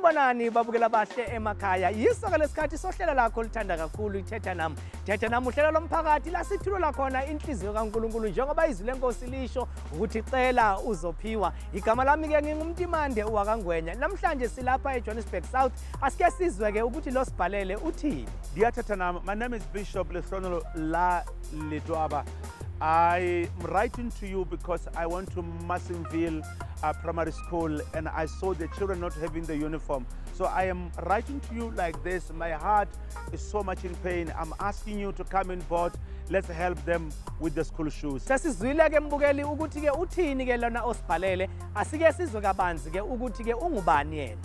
Sanibonani babukela bahle emakhaya. Yiso-ke lesikhathi sohlelo lakho lithanda kakhulu ithetha nami. Thetha nami uhlelo lomphakathi la sithulula khona inhliziyo kaNkulunkulu njengoba izwi lenkosi lisho ukuthi cela uzophiwa. Igama lami ke ngingumntimande uwakangwenya. Namhlanje silapha eJohannesburg South. Asike sizwe ke ukuthi lo sibhalele uthini. Dear Thetha, my name is Bishop Lesonolo La Lidwaba. I'm writing to you because I went to Massinville Primary School and I saw the children not having the uniform. So I am writing to you like this. My heart is so much in pain. I'm asking you to come on board. Let's help them with the school shoes. Sesizwile ke mbukeli ukuthi ke uthini ke lona osibhalele. Asike sizwe kabanzi ke ukuthi ke ungubani yena.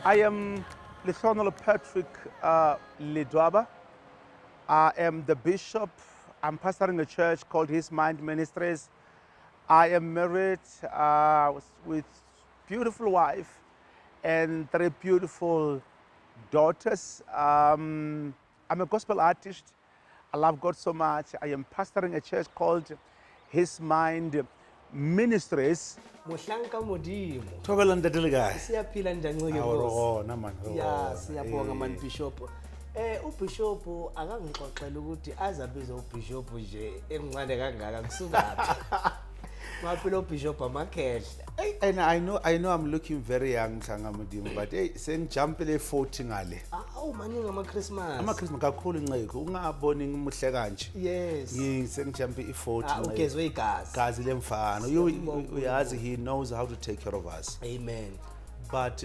I am Lesonolo Patrick Lidwaba. I am the bishop. I'm pastoring a church called His Mind Ministries. I am married with beautiful wife and 3 beautiful daughters. I'm a gospel artist. I love God so much. I am pastoring a church called His Mind Ministries. Mohlanka modimo. Thobela ntatele kae? Siyaphila njani ke Awona man. Ya siyabonga man bishop. Ubishop akangixoxela ukuthi azabiza ubishop nje engincane kangaka kusukaphi. Ngaphela ubishop amakhehla. And I know I'm looking very young Mhlanga but hey sengijumpele 40 ngale. Awu maningi ama Christmas. Ama Christmas kakhulu nceke ungaboni ngimuhle kanje. Yes. Sengijumpe i40 nceke. Ugezwe igazi. Gazi lemfana. Uyazi he knows how to take care of us. Amen. But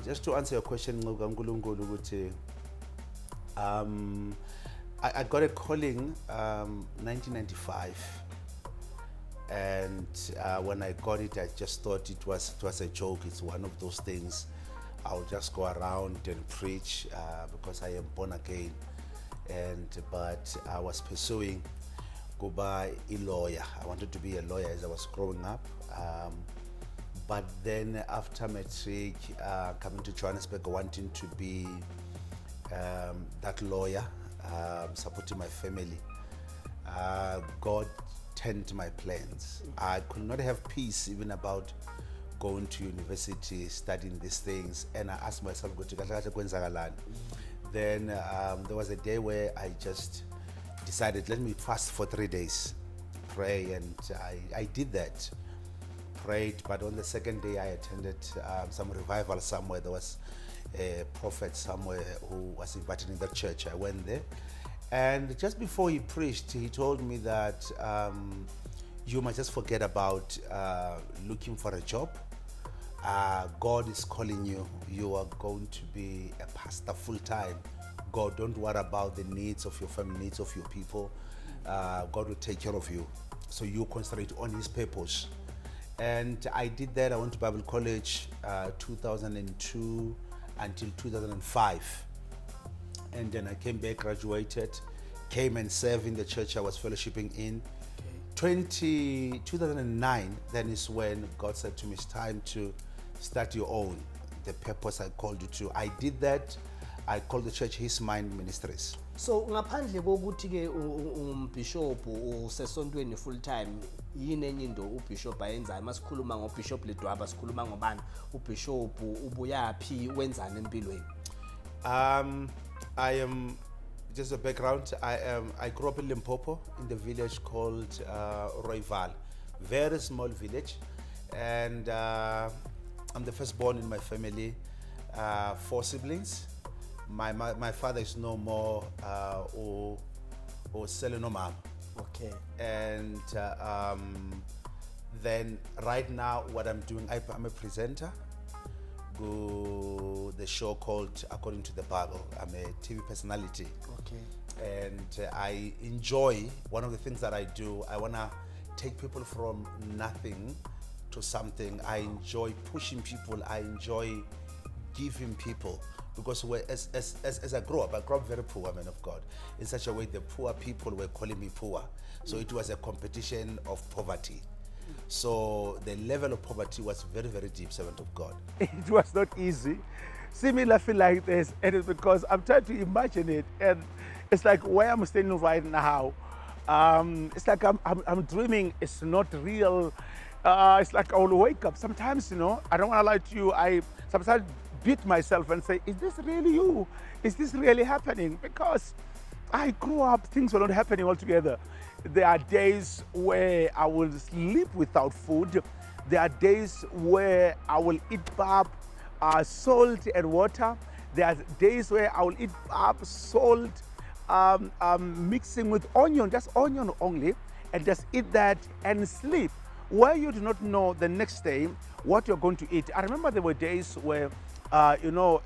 just to answer your question kaNkulunkulu ukuthi I got a calling 1995. And when I got it, I just thought it was a joke. It's one of those things. I'll just go around and preach because I am born again. But I was pursuing go by a lawyer. I wanted to be a lawyer as I was growing up. But then after matric, coming to Johannesburg, wanting to be that lawyer, supporting my family, God turned my plans. I could not have peace even about going to university, studying these things, and I asked myself, then there was a day where I just decided, let me fast for 3 days, pray, and I did that. Prayed, but on the second day I attended some revival somewhere. There was a prophet somewhere who was invited in the church. I went there. And just before he preached, he told me that you must just forget about looking for a job. God is calling you. You are going to be a pastor full time. God, don't worry about the needs of your family, needs of your people. God will take care of you. So you concentrate on His purpose. And I did that. I went to Bible college 2002 until 2005. And then I came back, graduated, came and served in the church I was fellowshipping in. 2009, then is when God said to me, it's time to start your own, the purpose I called you to. I did that. I called the church His Mind Ministries. So ngaphandle kokuthi ke umbishop usesontweni full time yini enye into ubishop ayenzayo masikhuluma ngobishop Lidwaba sikhuluma ngobani ubishop ubuyaphi wenzani empilweni? I am just a background. I grew up in Limpopo in the village called Rooival, very small village, and I'm the firstborn in my family. 4 siblings. My father is no more or selling no mom. Okay. And then right now what I'm doing, I'm a presenter. Go the show called According to the Bible. I'm a TV personality. Okay. And I enjoy, one of the things that I do, I want to take people from nothing to something. I enjoy pushing people. I enjoy giving people. Because as I grew up very poor, man of God. In such a way, the poor people were calling me poor. So it was a competition of poverty. So the level of poverty was very, very deep, servant of God. It was not easy see me laughing like this, and it's because I'm trying to imagine it, and it's like where I'm standing right now. It's like I'm dreaming. It's not real. It's like I will wake up. Sometimes, you know, I don't want to lie to you. I sometimes beat myself and say, is this really you? Is this really happening? Because I grew up, things were not happening altogether. There are days where I will sleep without food. There are days where I will eat pap, salt and water. There are days where I will eat pap, salt, mixing with onion, just onion only, and just eat that and sleep, where you do not know the next day what you're going to eat. I remember there were days where, you know,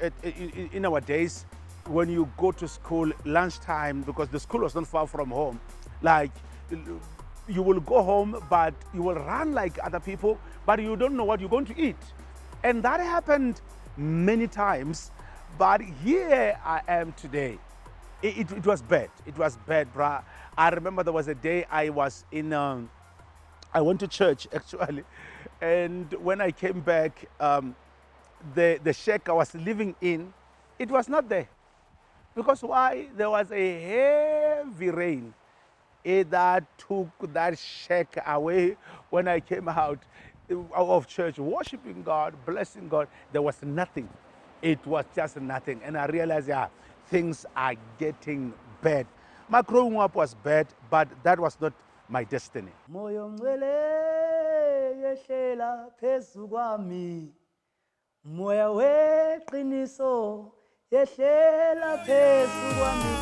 in our days, when you go to school lunchtime, because the school was not far from home, like you will go home, but you will run like other people, but you don't know what you're going to eat. And that happened many times, but here I am today. It was bad. It was bad, bruh. I remember there was a day I was in, I went to church actually, and when I came back, the shack I was living in, it was not there. Because why? There was a heavy rain that took that shack away. When I came out of church, worshiping God, blessing God, there was nothing. It was just nothing. And I realized, yeah, things are getting bad. My growing up was bad, but that was not my destiny. Moyo ngcwele yehlela phezu kwami. Moya weqiniso yehlela phezu kwami.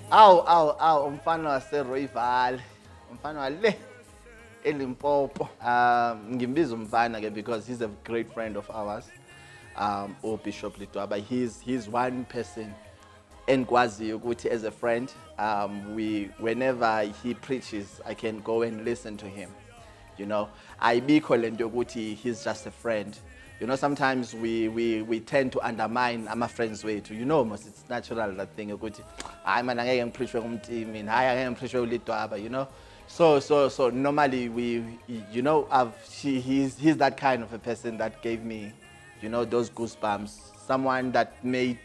Awu umfana waseRoyval, umfana wale eLimpopo. Ngimbiza umfana ke because he's a great friend of ours. Bishop Litwaba, he's one person engikwaziyo ukuthi as a friend, whenever he preaches, I can go and listen to him. You know, ayibikho lento ukuthi he's just a friend. You know, sometimes we tend to undermine our friends' way to, you know, most it's natural that thing ukuthi hayi man angeke ngipreach kumtimi, hayi angeke ngipreach uLitwaba, you know. So normally you know, he's that kind of a person that gave me, you know, those goosebumps. Someone that made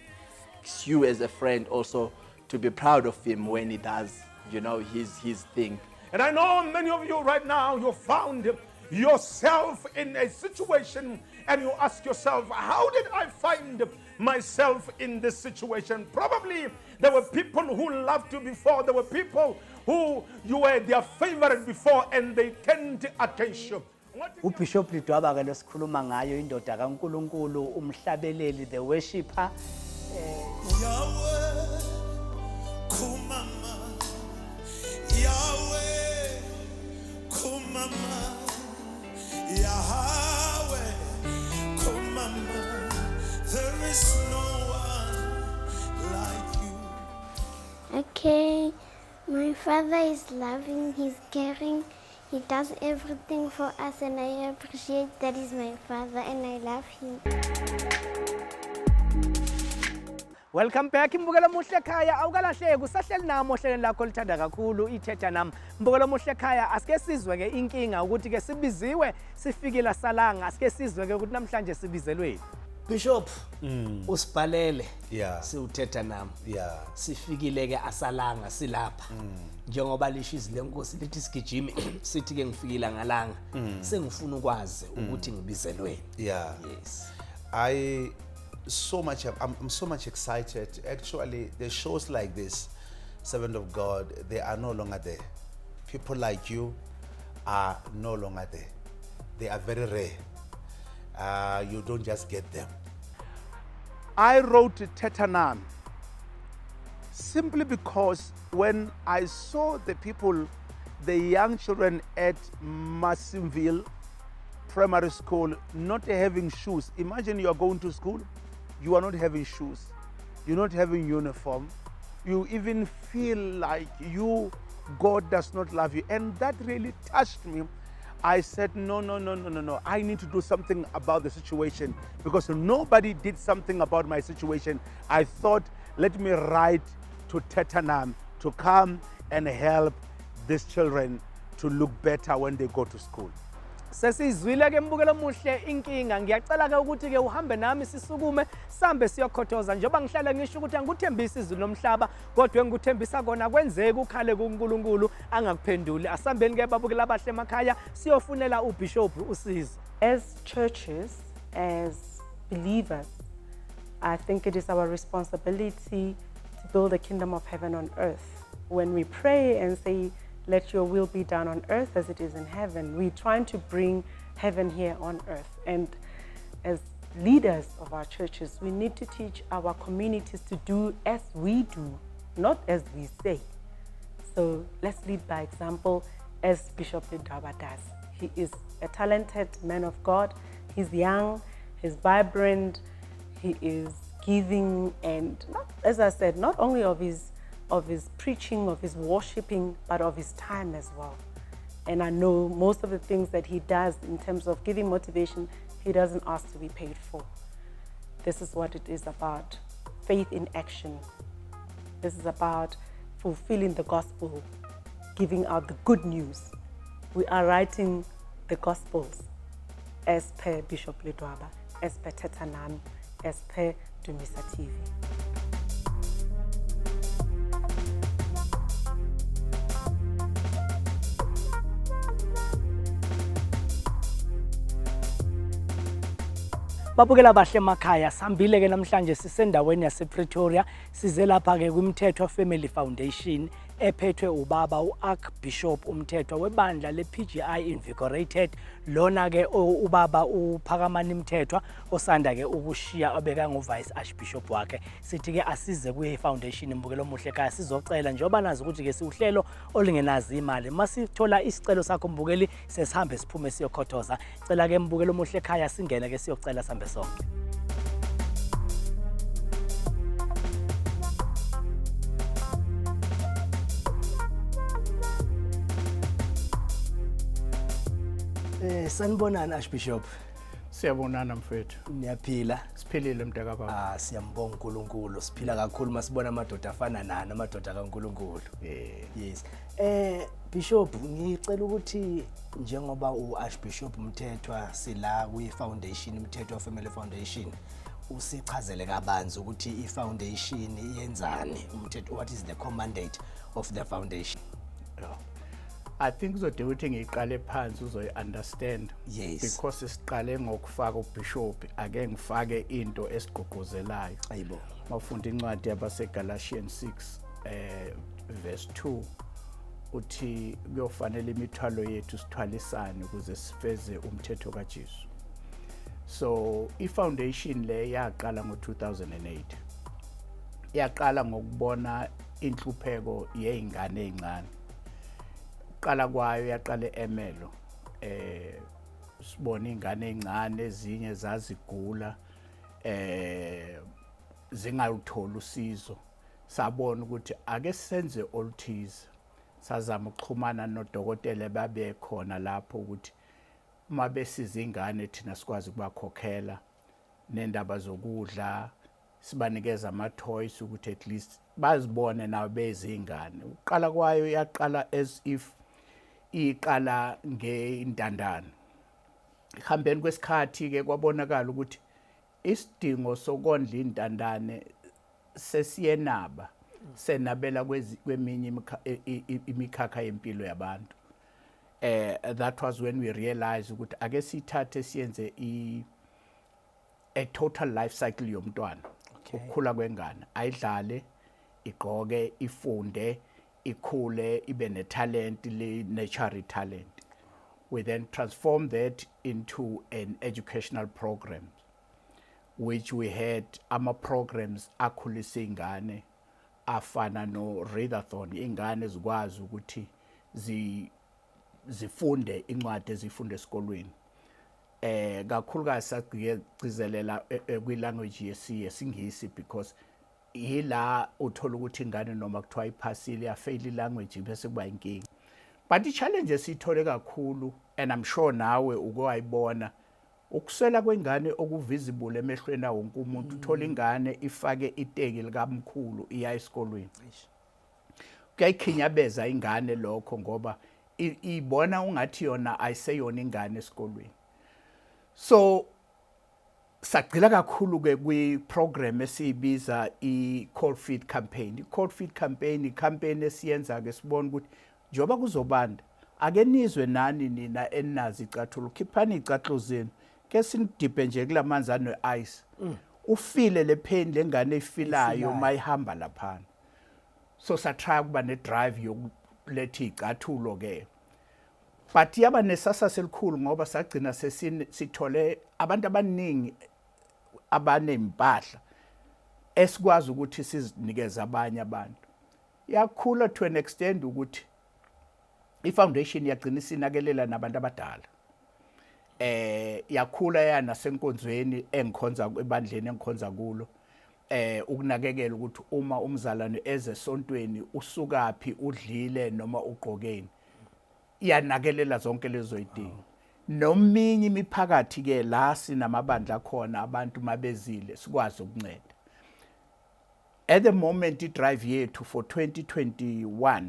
you as a friend also to be proud of him when he does, you know, his thing. And I know many of you right now, you found yourself in a situation and you ask yourself, how did I find myself in this situation? Probably there were people who loved you before. There were people who you were their favorite before and they turned against you. uBishop Litwaba ke lesikhuluma ngayo indoda kaNkuluNkulu, umhlabeleli, the worshipper. Yahweh kumama, Yahweh kumama, Yahweh kumama, there is no one like you. Okay, my father is loving, he's caring, he does everything for us and I appreciate that he's my father and I love him. Welcome back imbukelo muhle ekhaya, awukalahleki usahleli nami ohlelweni lakho lithanda kakhulu ithetha nami. Mbukelo muhle ekhaya, asike sizwe ke inkinga ukuthi ke sibiziwe sifikile salanga, asike sizwe ke ukuthi namhlanje sibizelweni. Bishop, usibhalele. Yeah. Siwuthetha nami. Yeah. Sifikile ke asalanga silapha. Njengoba lisho izwi lenkosi lithi sigijime sithi ke ngifikile ngalanga. Sengifuna ukwazi ukuthi ngibizelweni. Yeah. Yes. I'm so much excited. Actually, the shows like this, Servant of God, they are no longer there. People like you are no longer there. They are very rare. You don't just get them. I wrote Thetha simply because when I saw the people, the young children at Massimville Primary School not having shoes. Imagine you are going to school, you are not having shoes. you're not having uniform, you even feel like God does not love you. And that really touched me. I said, no. I need to do something about the situation because nobody did something about my situation. I thought, let me write to Thetha to come and help these children to look better when they go to school. Sesizwile ke mbukelo muhle inkinga ngiyacela ke ukuthi ke uhambe nami sisukume sambe siyokhothoza njoba ngihlala ngisho ukuthi angikuthembisi izwi lomhlaba kodwa engikuthembisa kona kwenzeke ukhale kuNkulunkulu angakuphenduli asambeni ke babukela abahle emakhaya siyofunela uBishop usizo. As churches, as believers, I think it is our responsibility to build a kingdom of heaven on earth. When we pray and say, let your will be done on earth as it is in heaven, we're trying to bring heaven here on earth. And as leaders of our churches, we need to teach our communities to do as we do, not as we say. So let's lead by example as Bishop Ledwaba does. He is a talented man of God. He's young, he's vibrant, he is giving, and as I said, not only of his preaching, of his worshiping, but of his time as well. And I know most of the things that he does in terms of giving motivation, he doesn't ask to be paid for. This is what it is about, faith in action. This is about fulfilling the gospel, giving out the good news. We are writing the gospels as per Bishop Ledwaba, as per Thetha, as per Dumisa TV. Babukela bahle emakhaya sambile ke namhlanje sisendaweni yase Pretoria size lapha ke kwimthetho Family Foundation ephethwe ubaba uArchbishop umthetho webandla lePGI Invigorated lona ke ubaba uPhakamani Mthethwa osanda ke ukushiya obeka ngovice archbishop wakhe sithi ke asize kuye foundation imbukelo muhle kaya sizocela njoba nazi ukuthi ke siuhlelo olingenazi imali masithola isicelo sakho mbukeli sesihambe siphume siyokhothoza cela ke mbukelo muhle kaya singene ke siyocela sambe sonke. Sanibonani Archbishop. Siyabonana mfethu. Niyaphila? Siphilile mntaka baba. Siyambonga uNkulunkulu. Siphila kakhulu masibona amadoda afana nani amadoda kaNkulunkulu. Yes. Bishop ngicela ukuthi njengoba uArchbishop Mthethwa sila kwi-foundation Mthethwa Family Foundation usichazele kabanzi ukuthi i-foundation iyenzani umthetho what is the mandate of the foundation. I think uzodinga ukuthi ngiqale phansi uzoyi-understand. Yes. Because siqale ngokufaka uBishop ake ngifake into esigqugquzelayo. Ayibo. Mafunda incwadi yabaseGalatians 6 verse 2 uthi kuyofanele imithwalo yethu sithwalisane ukuze sifeze umthetho kaJesu. So i-foundation le yaqala ngo-2008. Yaqala ngokubona inhlupheko yezingane ezincane. Qala kwayo yaqala eMelo sibona ingane ezincane ezinye zazigula zingaluthola usizo sabona ukuthi ake senze oluthize sazama ukuxhumana nodokotela babe khona lapho ukuthi uma besiza ingane thina sikwazi ukubakhokhela nendaba zokudla sibanikeza ama toys ukuthi at least bazibone nawe bezingane. Uqala kwayo yaqala as if iqala ngeintandane. Ihambeni kwesikhathi ke kwabonakala ukuthi isidingo sokondla intandane sesiyenaba senabela kweminye imikhakha yempilo yabantu. That was when we realized ukuthi ake sithathe siyenze a total life cycle yomntwana. Ukukhula kwengane ayidlale igqoke ifunde ikhule ibe ne talent le natural talent. We then transformed that into an educational program which we had programs akhulisa ingane afana no readathon ingane zikwazi ukuthi zifunde incwadi ezifunde esikolweni. Kakhulukazi sagcizelela kwi language yesiNgisi because yila uthola ukuthi ingane noma kuthiwa iphasile yafail ilanguage bese kuba inkinga. But i-challenge esiyithole kakhulu, and I'm sure nawe uke wayibona, ukuswela kwengane okuvisible emehlweni wonke umuntu. Uthola ingane ifake iteki likamkhulu iya esikolweni. Kuyayikhinyabeza ingane lokho ngoba ibona ungathi yona ayiseyona ingane esikolweni. So sagcila kakhulu ke kwi-program esiyibiza i-Cold Feet Campaign. I-Cold Feet Campaign i-campaign esiyenza ke sibona ukuthi njengoba kuzobanda ake nizwe nani nina eninazi icathulo, khiphani icathulo zenu ke sinidiphe nje kulamanzi ane-ice ufile le pain lengane efilayo mayihamba laphana. So satry kuba ne-drive yokuletha icathulo ke, but yaba nesasa selikhulu ngoba sagcina sithole abantu abaningi abanempahla esikwazi ukuthi sizinikeze abanye abantu. Yakhula to an extent ukuthi i-foundation yagcina isinakelela nabantu abadala. Yakhula yana senkonzweni engikhonza ebandleni engikhonza kulo. Ukunakekela ukuthi uma umzalwane ezesontweni usukaphi, udlile noma ugqokeni, iyanakelela zonke lezo idingo. Nominye imiphakathi ke la sinamabandla khona abantu mabezile sikwazi ukunceda. At the moment i-drive yethu for 2021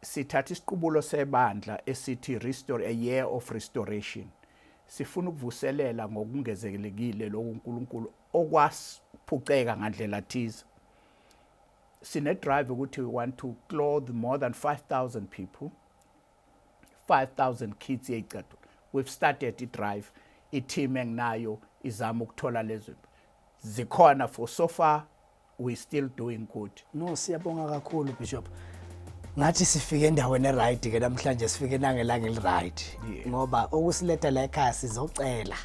sithatha isiqubulo sebandla esithi restore, a year of restoration. Sifuna ukuvuselela ngokungezelekile lokhu uNkulunkulu okwasiphuceka ngandlela thize. Sine drive ukuthi we want to clothe more than 5,000 people, 5,000 kids yeyicathulo. We've started i-drive. I-team enginayo izama ukuthola lezo zikhona for so far. We still doing good. No, siyabonga kakhulu Bishop. Ngathi sifike endaweni eright ke namhlanje sifike nangelanga eliright ngoba okusiletha la ekhaya sizocela.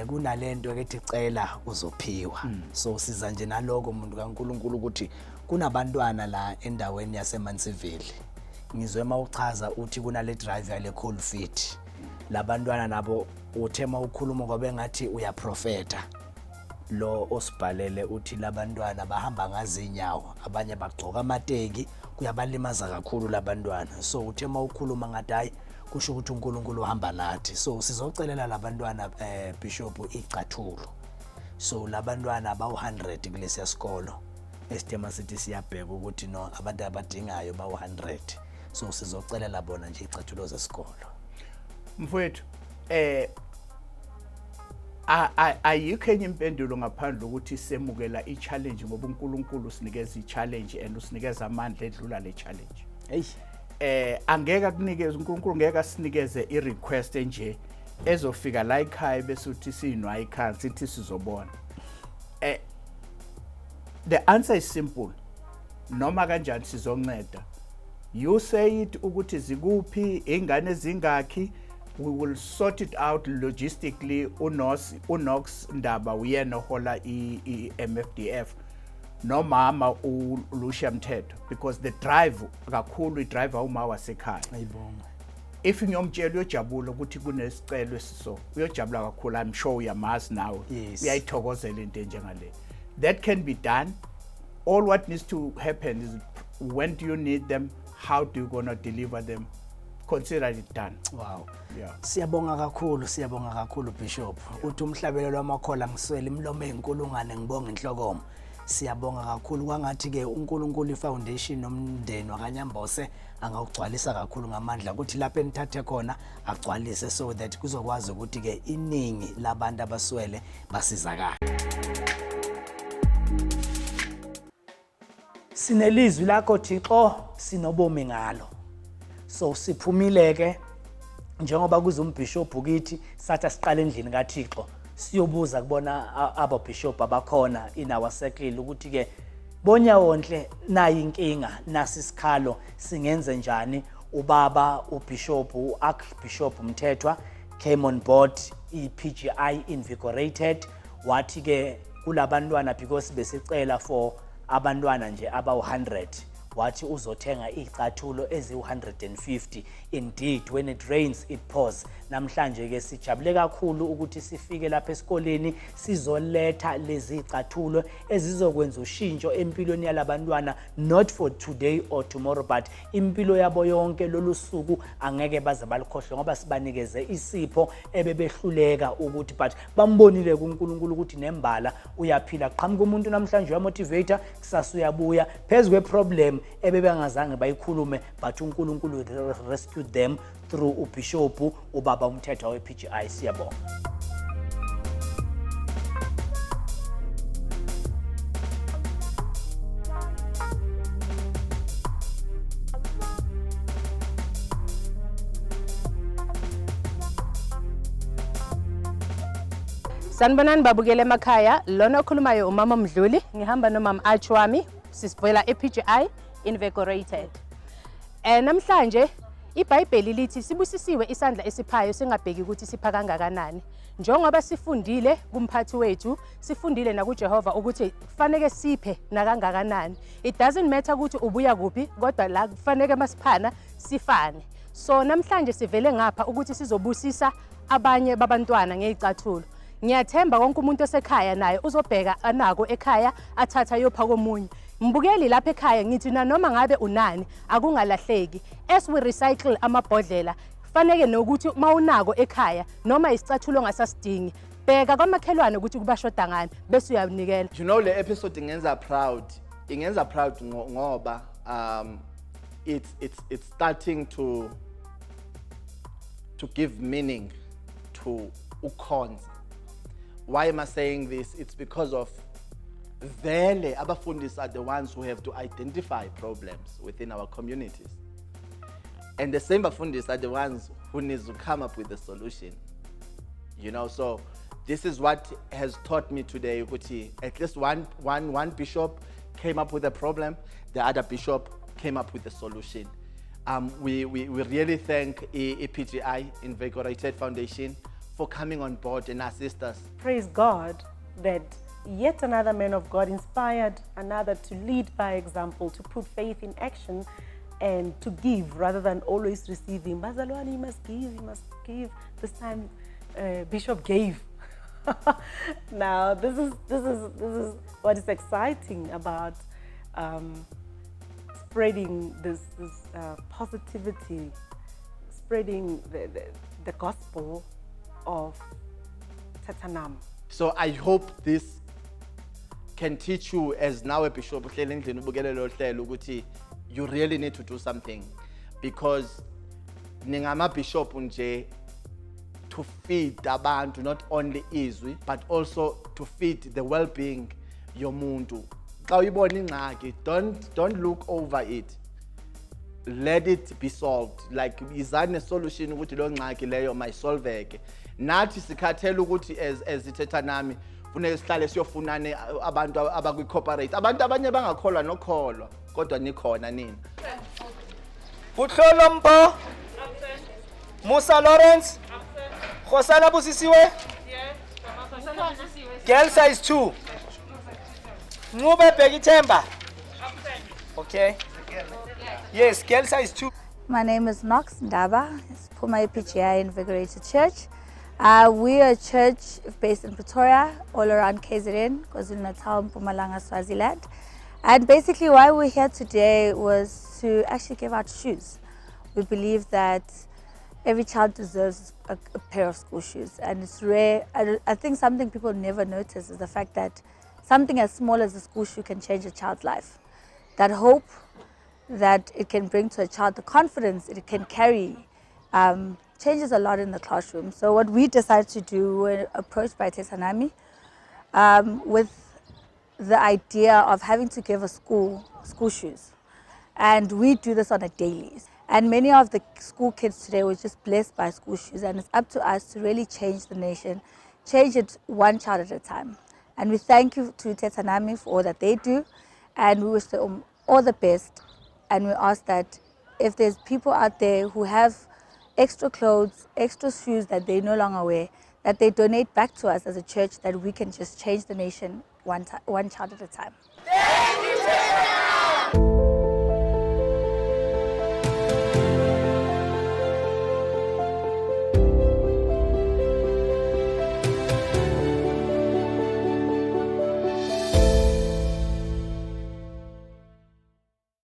Kunalento ke ethi cela uzophiwa. So siza nje naloko umuntu kaNkuluNkulu ukuthi kunabantwana la endaweni yaseMansiville. Ngizwe mawuchaza uthi kunale drive yale Cold Feet. Labantwana nabo uthema ukukhuluma ngoba ngathi uyaprofeta. Lo osibhalele uthi labantwana bahamba ngazinyawo, abanye bagcoka amateki, kuyabalimaza kakhulu labantwana. So uthema ukukhuluma ngathi hayi kusho ukuthi uNkulunkulu uhamba nathi. So sizocelela labantwana Bishop icathulo. So labantwana ba100 kulesi sikolo esithema sithi siyabheka ukuthi no abantu abadingayo ba100. So sizocelela bona nje icathulo zesikolo. Mfowethu ayikho enye impendulo ngaphandle ukuthi semukela i-challenge ngoba uNkulunkulu sinikeza i-challenge and usinikeza amandla edlula le challenge. Angeke akunikeze uNkulunkulu, ngeke asinikeze i-request nje ezofika la ekhaya bese uthi sinwa ekhaya sithi sizobona. The answer is simple. Noma kanjani sizonceda. You say it ukuthi zikuphi ingane zingakhi, we will sort it out logistically. Unox Ndaba uyena hola i-MFDF no mama uLucia Mthetho because the drive kakhulu i-driver uma wasekhaya. Ayibonga. If ngiyomtshela uyojabula ukuthi kunesicelo esiso uyojabula kakhulu, I'm sure uyamazi nawe uyayithokozela into njengale. That can be done. All what needs to happen is when do you need them, how do you gonna deliver them, consider it done. Wow. Yeah. Siyabonga kakhulu Bishop. Uthi umhlabelelo wamakhola ngiswele imlomo enkulungane ngibonga inhlokomo. Siyabonga kakhulu kwangathi ke uNkulunkulu iFoundation nomndeni wakanyambose angawugcwalisa kakhulu ngamandla ukuthi lapho enithathe khona agcwalise so that kuzokwazi ukuthi ke iningi labantu abaswele basizakala. Sinelizwi lakho Thixo, sinobomi ngalo. So siphumile ke njengoba kuzumbishop kithi sathi siqala endlini kaThixo siyobuza kubona abo bishop abakhona in our circle ukuthi ke bonyawonhle nayi inkinga nasi sikhalo singenze njani. Ubaba uBishop uArchbishop Mthethwa came on board iPGI invigorated wathi ke kulabantwana because besicela for abantwana nje aba100 wathi uzothenga icathulo ezi150. Indeed when it rains it pours. namhlanje ke sijabule kakhulu ukuthi sifike lapha esikoleni sizoletha lezi icathulo ezizokwenza ushintsho empilweni yalabantwana, not for today or tomorrow but impilo yabo yonke lolu suku angeke baze balikhohle ngoba sibanikeze isipho ebebehluleka ukuthi but bambonile kuNkulunkulu ukuthi nembala uyaphila. Qhamuka umuntu namhlanje uyamotivator, kusasa uyabuya phezwe problem ebebengazange bayikhulume but uNkulunkulu rescued them through uBishop ubaba uMthetha wePGI. Siyabonga. Sanibonani babukele emakhaya, lona okhulumayo umama Mdluli, ngihamba nomama Arch wami, sisivela ePGI Invigorated. Namhlanje iBhayibheli lithi sibusisiwe isandla esiphayo singabheki ukuthi sipha kangakanani. Njengoba sifundile kumphathi wethu, sifundile nakuJehova ukuthi kufanele siphe nakangakanani. It doesn't matter ukuthi ubuya kuphi, kodwa la kufanele masiphana sifane. So namhlanje sivele ngapha ukuthi sizobusisa abanye babantwana ngezicathulo. Ngiyathemba konke umuntu osekhaya naye uzobheka anako ekhaya athatha yopha komunye. Mbukeli lapha ekhaya ngithi noma ngabe unani akungalahleki. As we recycle amabhodlela, kufanele nokuthi mawunako ekhaya noma isicathulo ngasasidingi, bheka kwamakhelwane ukuthi kubashoda ngani bese uyanikela. You know, le episode ingenza proud. Ingenza proud ngoba it's starting to give meaning to ukhonza. Why am I saying this? It's because of vele abafundisi are the ones who have to identify problems within our communities. And the same bafundisi are the ones who need to come up with a solution. You know, so this is what has taught me today, ukuthi at least one bishop came up with a problem, the other bishop came up with a solution. We really thank PGI Invigorated Foundation for coming on board and assist us. Praise God that yet another man of God inspired another to lead by example, to put faith in action and to give rather than always receiving. Bazalwane, you must give, you must give. This time Bishop gave. Now this is what is exciting about spreading this positivity, spreading the gospel of Thetha. So I hope this can teach you, as now a bishop, you really need to do something, because ningama bishop unje to feed abantu, not only izwi but also to feed the well-being yomuntu. Xa uyibona ingxaki, don't look over it. Let it be solved. Like izane solution ukuthi lo ngxaki leyo mayisolveke. Nathi sikhathela ukuthi as Thetha nami funeka sihlale siyofunane abantu abakwi corporate. Abantu abanye bangakholwa nokholwa, kodwa nikhona nini. Kuhlolo Mpo, Musa Lawrence, Khosana Busisiwe, girl size 2, Ngube Begithemba. Okay. Yes, girl size 2. My name is Knox Ndaba. It's Puma PGI Invigorated Church. We are a church based in Pretoria, all around KZN, KwaZulu-Natal, Mpumalanga, Swaziland. And basically why we're here today was to actually give out shoes. We believe that every child deserves a pair of school shoes. And it's rare. I think something people never notice is the fact that something as small as a school shoe can change a child's life. That hope that it can bring to a child, the confidence it can carry, changes a lot in the classroom. So what we decided to do, we were approached by Thetha with the idea of having to give a school shoes. And we do this on a daily. And many of the school kids today were just blessed by school shoes, and it's up to us to really change the nation, change it one child at a time. And we thank you to Thetha for all that they do, and we wish them all the best. And we ask that if there's people out there who have extra clothes, extra shoes that they no longer wear, that they donate back to us as a church, that we can just change the nation one child at a time. Thank you, Thetha!